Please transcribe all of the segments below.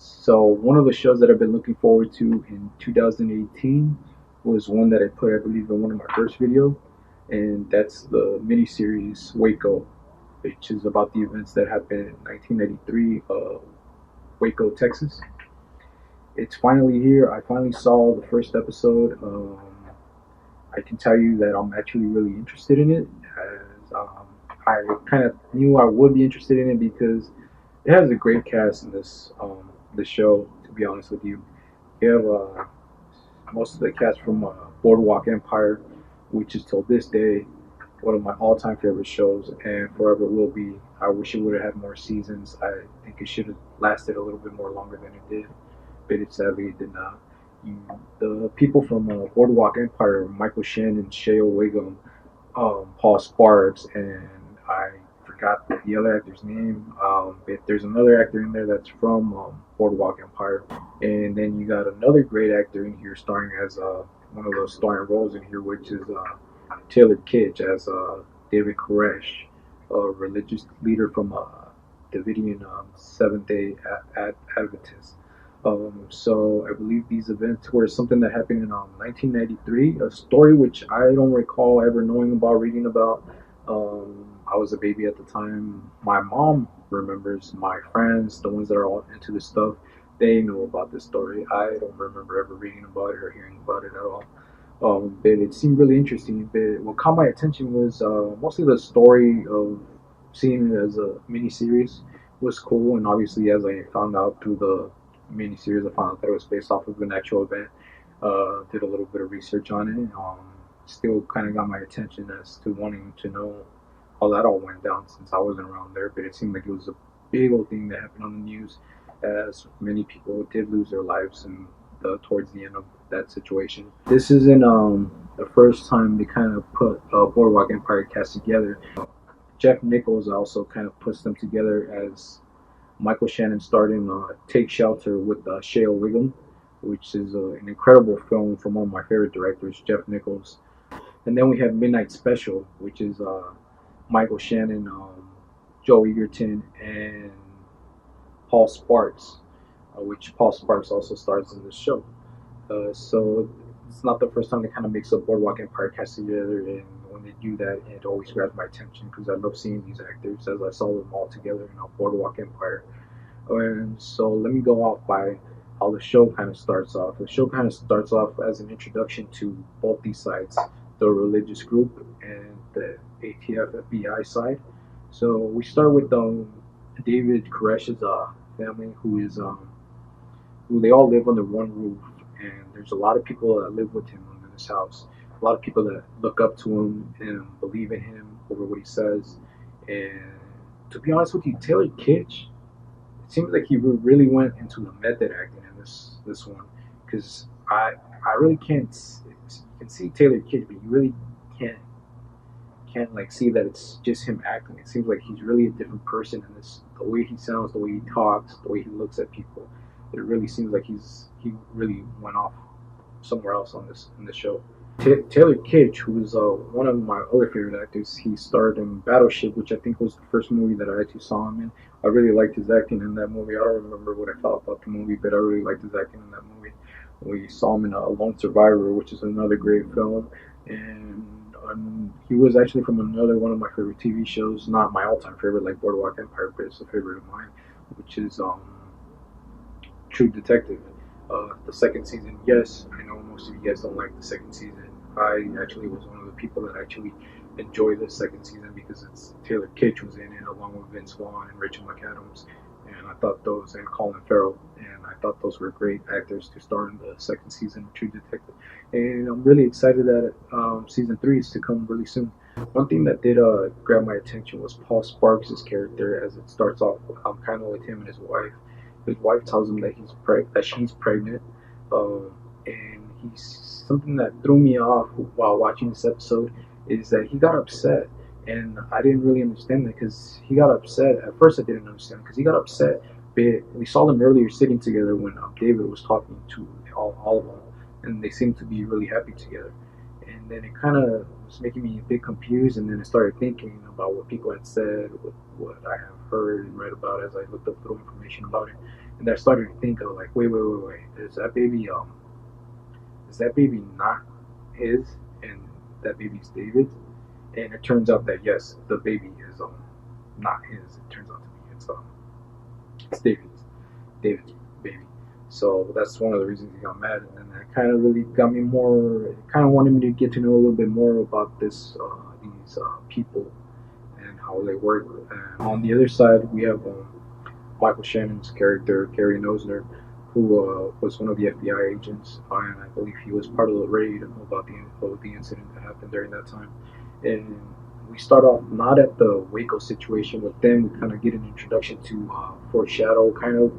So one of the shows that I've been looking forward to in 2018 was one that I put, I believe, in one of my first videos, and that's the miniseries Waco, which is about the events that happened in 1993, Waco, Texas. It's finally here. I finally saw the first episode. I can tell you that I'm actually really interested in it, as I kind of knew I would be interested in it because it has a great cast in this show. To be honest with you, you have most of the cast from Boardwalk Empire, which is till this day one of my all-time favorite shows, and forever will be. I wish it would have had more seasons. I think it should have lasted a little bit more longer than it did, but it sadly it did not. You, the people from Boardwalk Empire, Michael Shannon, Shea Wiggum, Paul Sparks, and I forgot the other actor's name. But there's another actor in there that's from Boardwalk Empire, and then you got another great actor in here starring as one of those starring roles in here, which is Taylor Kitsch as David Koresh, a religious leader from Davidian Seventh Day Adventist. So I believe these events were something that happened in 1993, a story which I don't recall ever knowing about, reading about. I was a baby at the time. My mom remembers. My friends, the ones that are all into this stuff, they know about this story. I don't remember ever reading about it or hearing about it at all. But it seemed really interesting. But what caught my attention was mostly the story of seeing it as a mini series was cool, and obviously, as I found out through the mini series, I found out that it was based off of an actual event. Did a little bit of research on it. Still kind of got my attention as to wanting to know how that all went down since I wasn't around there. But it seemed like it was a big old thing that happened on the news, as many people did lose their lives and towards the end of that situation. This isn't the first time they kind of put Boardwalk Empire cast together. Jeff Nichols also kind of puts them together as Michael Shannon starred in Take Shelter with Shea Wiggum, which is an incredible film from one of my favorite directors, Jeff Nichols. And then we have Midnight Special, which is Michael Shannon, Joe Egerton, and Paul Sparks, which Paul Sparks also stars in this show. So it's not the first time they kind of mix up Boardwalk Empire cast together, and when they do that, it always grabs my attention because I love seeing these actors as I saw them all together in Boardwalk Empire. And so let me go off by how the show kind of starts off. The show kind of starts off as an introduction to both these sides, the religious group and the ATF FBI side. So we start with David Koresh's family, who they all live under one roof, and there's a lot of people that live with him in this house. A lot of people that look up to him and believe in him over what he says. And to be honest with you, Taylor Kitsch, it seems like he really went into the method acting in this one, because I really can't. You can see Taylor Kitsch, but you really can't like see that it's just him acting. It seems like he's really a different person in this. The way he sounds, the way he talks, the way he looks at people. It really seems like he really went off somewhere else on this in this show. Taylor Kitsch, who is one of my other favorite actors, he starred in Battleship, which I think was the first movie that I actually saw him in. I really liked his acting in that movie. I don't remember what I thought about the movie, but I really liked his acting in that movie. We saw him in Lone Survivor, which is another great film, and he was actually from another one of my favorite TV shows, not my all-time favorite like Boardwalk Empire, but it's a favorite of mine, which is True Detective. The second season, yes, I know most of you guys don't like the second season. I actually was one of the people that actually enjoyed the second season because it's Taylor Kitsch was in it along with Vince Vaughn and Rachel McAdams, and I thought those and Colin Farrell, and I thought those were great actors to star in the second season of True Detective. And I'm really excited that season 3 is to come really soon. One thing that did grab my attention was Paul Sparks' character as it starts off kind of with him and his wife. His wife tells him that that she's pregnant, and he's something that threw me off while watching this episode is that he got upset, and I didn't really understand that because he got upset. At first, I didn't understand because he got upset, but we saw them earlier sitting together when David was talking to all of them, and they seemed to be really happy together. And then it kind of was making me a bit confused, and then I started thinking about what people had said, what I have heard and read about as I looked up little information about it. And I started to think of like, wait, is that baby not his, and that baby's David's? And it turns out that yes, the baby is not his. It turns out to be it's David's baby. So that's one of the reasons he got mad, and then that kind of really got me more. It kind of wanted me to get to know a little bit more about these people and how they work. And on the other side, we have Michael Shannon's character, Gary Nosner, who was one of the FBI agents, and I believe he was part of the raid about the incident that happened during that time. And we start off not at the Waco situation with them. We kind of get an introduction to foreshadow kind of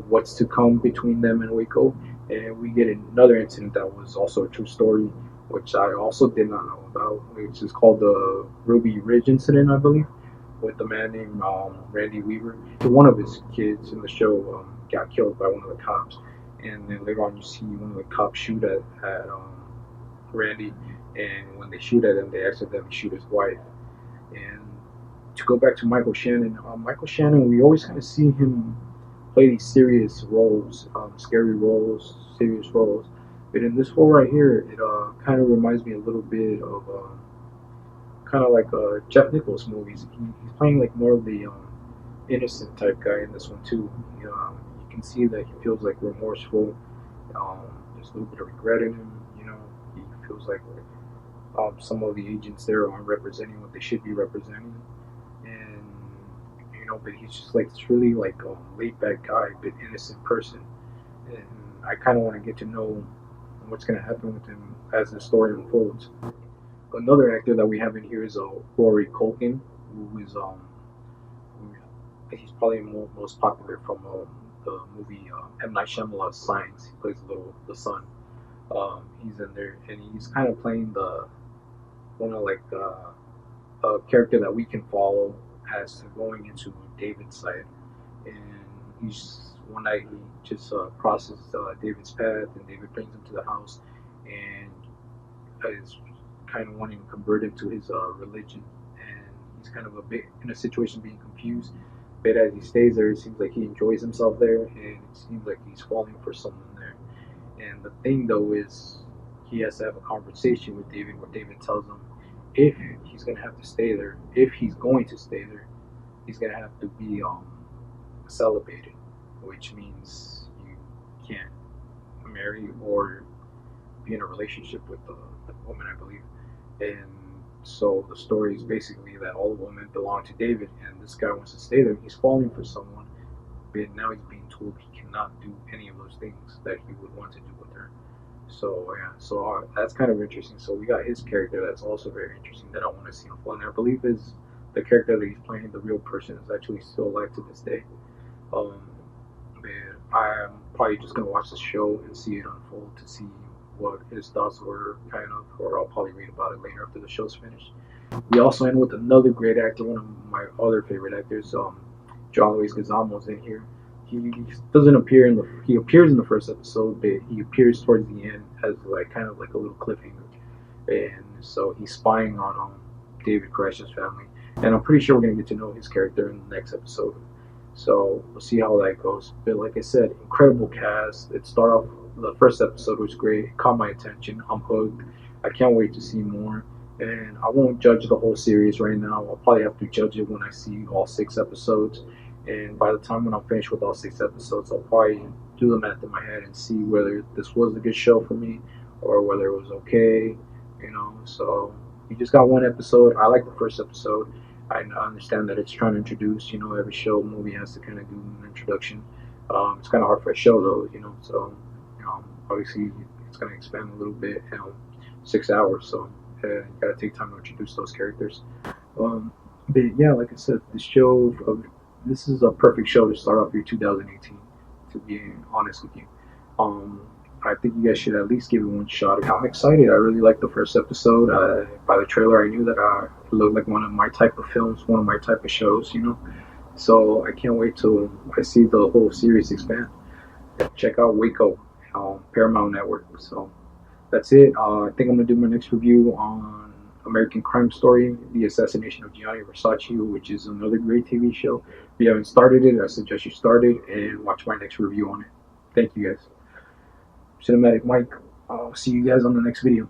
what's to come between them and Waco, and we get another incident that was also a true story, which I also did not know about, which is called the Ruby Ridge incident, I believe, with a man named Randy Weaver. One of his kids in the show got killed by one of the cops, and then later on you see one of the cops shoot at Randy, and when they shoot at him, they accidentally shoot his wife. And to go back to Michael Shannon, we always kind of see him play these serious roles, scary roles, serious roles. But in this role right here, it kind of reminds me a little bit of kind of like Jeff Nichols movies. He's playing like more of the innocent type guy in this one too. You can see that he feels like remorseful. There's a little bit of regret in him. He feels like some of the agents there aren't representing what they should be representing, and but he's just like this really like laid back guy, but innocent person, and I kind of want to get to know what's going to happen with him as the story unfolds. Another actor that we have in here is Rory Culkin, who is he's probably most popular from the movie M. Night Shyamalan's Signs. He plays the son. He's in there, and he's kind of playing the one of like a character that we can follow as to going into David's side, and he's one night he just crosses David's path, and David brings him to the house, and is kind of wanting to convert him to his religion, and he's kind of a bit in a situation being confused. But as he stays there, it seems like he enjoys himself there, and it seems like he's falling for someone there. And the thing though is, he has to have a conversation with David, where David tells him if he's gonna have to stay there, if he's going to stay there, he's gonna have to be celibated, which means you can't marry or be in a relationship with the woman, I believe. And so the story is basically that all the women belong to David, and this guy wants to stay there. He's falling for someone, but now he's being told he cannot do any of those things that he would want to do with her. So yeah, so that's kind of interesting. So we got his character that's also very interesting that I want to see unfold. And I believe the character that he's playing, the real person, is actually still alive to this day. Um, but I'm probably just gonna watch the show and see it unfold to see what his thoughts were, kind of, or I'll probably read about it later after the show's finished. We also end with another great actor, one of my other favorite actors, John Luis Guizamo's in here. He doesn't appear he appears in the first episode, but he appears towards the end as like kind of like a little cliffhanger, and so he's spying on David Koresh's family, and I'm pretty sure we're gonna get to know his character in the next episode. So we'll see how that goes. But like I said, incredible cast. It started off, the first episode was great. It caught my attention. I'm hooked. I can't wait to see more. And I won't judge the whole series right now. I'll probably have to judge it when I see all 6 episodes. And by the time when I'm finished with all 6 episodes, I'll probably do the math in my head and see whether this was a good show for me or whether it was okay. So you just got 1 episode. I like the first episode. I understand that it's trying to introduce, every show, movie has to kind of do an introduction. It's kind of hard for a show though, so, obviously it's going to expand a little bit, 6 hours, so you got to take time to introduce those characters. But yeah, like I said, this is a perfect show to start off your 2018, to be honest with you. I think you guys should at least give it 1 shot. I'm excited. I really liked the first episode. By the trailer, I knew that it looked like one of my type of films, one of my type of shows, So I can't wait till I see the whole series expand. Check out Waco, Paramount Network. So that's it. I think I'm going to do my next review on American Crime Story, The Assassination of Gianni Versace, which is another great TV show. If you haven't started it, I suggest you start it and watch my next review on it. Thank you guys. Cinematic Mike. I'll see you guys on the next video.